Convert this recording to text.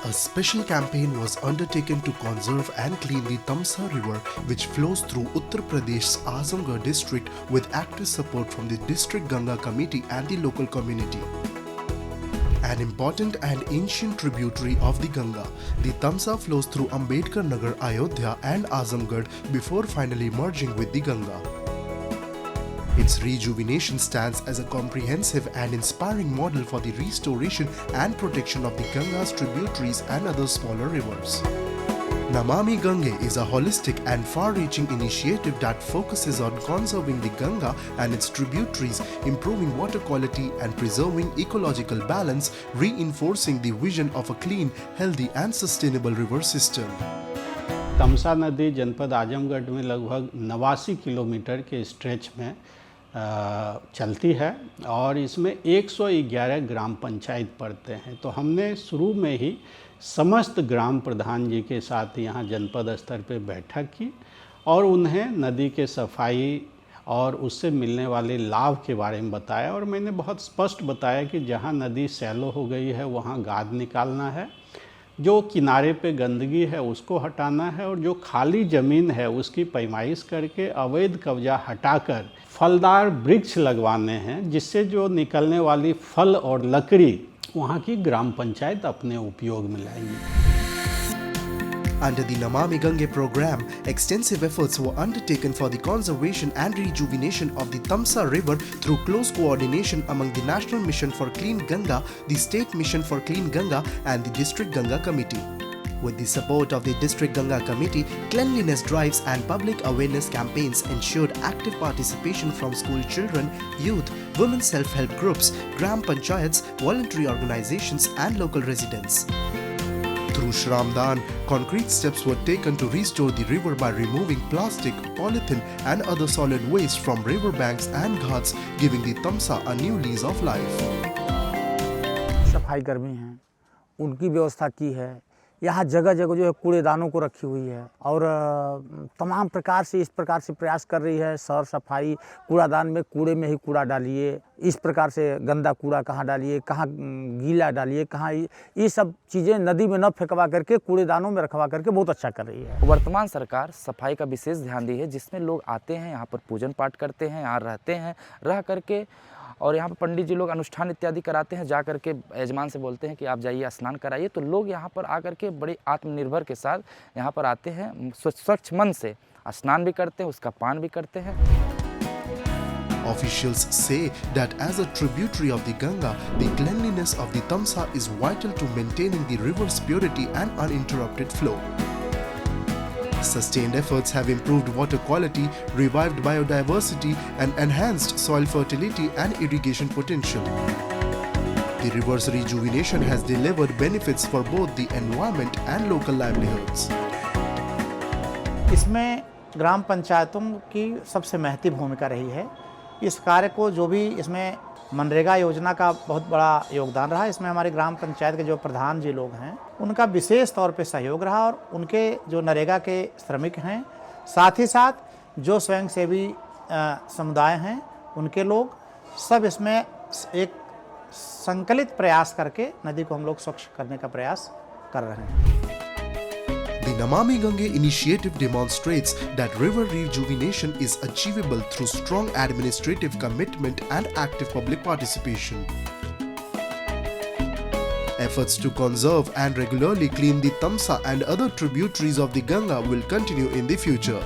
A special campaign was undertaken to conserve and clean the Tamsa River, which flows through Uttar Pradesh's Azamgarh district with active support from the District Ganga Committee and the local community. An important and ancient tributary of the Ganga, the Tamsa flows through Ambedkar Nagar, Ayodhya and Azamgarh before finally merging with the Ganga. Its rejuvenation stands as a comprehensive and inspiring model for the restoration and protection of the Ganga's tributaries and other smaller rivers. Namami Gange is a holistic and far-reaching initiative that focuses on conserving the Ganga and its tributaries, improving water quality and preserving ecological balance, reinforcing the vision of a clean, healthy and sustainable river system. तमसा नदी जनपद आजमगढ़ में लगभग 89 kilometre के stretch में चलती है और इसमें 111 ग्राम पंचायत पड़ते हैं। तो हमने शुरू में ही समस्त ग्राम प्रधान जी के साथ यहाँ जनपद स्तर पे बैठक की और उन्हें नदी के सफाई और उससे मिलने वाले लाभ के बारे में बताया और मैंने बहुत स्पष्ट बताया कि जहाँ नदी सैलो हो गई है वहाँ गाद निकालना है, जो किनारे पे गंदगी है उसको हटाना है और जो खाली ज़मीन है उसकी पैमाइश करके अवैध कब्जा हटाकर फलदार वृक्ष लगवाने हैं, जिससे जो निकलने वाली फल और लकड़ी वहाँ की ग्राम पंचायत अपने उपयोग में लाएंगी। Under the Namami Gange program, extensive efforts were undertaken for the conservation and rejuvenation of the Tamsa River through close coordination among the National Mission for Clean Ganga, the State Mission for Clean Ganga and the District Ganga Committee. With the support of the District Ganga Committee, cleanliness drives and public awareness campaigns ensured active participation from school children, youth, women's self-help groups, gram panchayats, voluntary organizations and local residents. Through Shramdan, concrete steps were taken to restore the river by removing plastic, polythene and other solid waste from river banks and ghats, giving the Tamsa a new lease of life. सफाई कर्मी हैं, उनकी व्यवस्था की है। यहाँ जगह जगह जो है कूड़ेदानों को रखी हुई है और तमाम प्रकार से इस प्रकार से प्रयास कर रही है। सर सफाई, कूड़ादान में कूड़े में ही कूड़ा डालिए, इस प्रकार से गंदा कूड़ा कहाँ डालिए, कहाँ गीला डालिए, कहाँ ये सब चीज़ें नदी में न फेंकवा करके कूड़ेदानों में रखवा करके बहुत अच्छा कर रही है। वर्तमान सरकार सफाई का विशेष ध्यान दी है, जिसमें लोग आते हैं, यहाँ पर पूजन पाठ करते हैं, यहाँ रहते हैं, रह करके और यहाँ पर पंडित जी लोग अनुष्ठान इत्यादि कराते हैं। जा करके यजमान से बोलते हैं कि आप जाइए स्नान कराइए, तो लोग यहाँ पर आकर के बड़े आत्मनिर्भर के साथ यहाँ पर आते हैं, स्वच्छ मन से स्नान भी करते हैं, उसका पान भी करते हैं। Officials say that as a tributary of the Ganga, the cleanliness of the Tamsa is vital to maintaining the river's purity and uninterrupted flow. Sustained efforts have improved water quality, revived biodiversity and enhanced soil fertility and irrigation potential. The river's rejuvenation has delivered benefits for both the environment and local livelihoods. इसमें ग्राम पंचायतों की सबसे महत्वपूर्ण भूमिका रही है। इस कार्य को जो भी इसमें मनरेगा योजना का बहुत बड़ा योगदान रहा। इसमें हमारे ग्राम पंचायत के जो प्रधान जी लोग हैं उनका विशेष तौर पे सहयोग रहा और उनके जो नरेगा के श्रमिक हैं, साथ ही साथ जो स्वयंसेवी समुदाय हैं उनके लोग सब इसमें एक संकलित प्रयास करके नदी को हम लोग स्वच्छ करने का प्रयास कर रहे हैं। The Namami Gange initiative demonstrates that river rejuvenation is achievable through strong administrative commitment and active public participation. Efforts to conserve and regularly clean the Tamsa and other tributaries of the Ganga will continue in the future.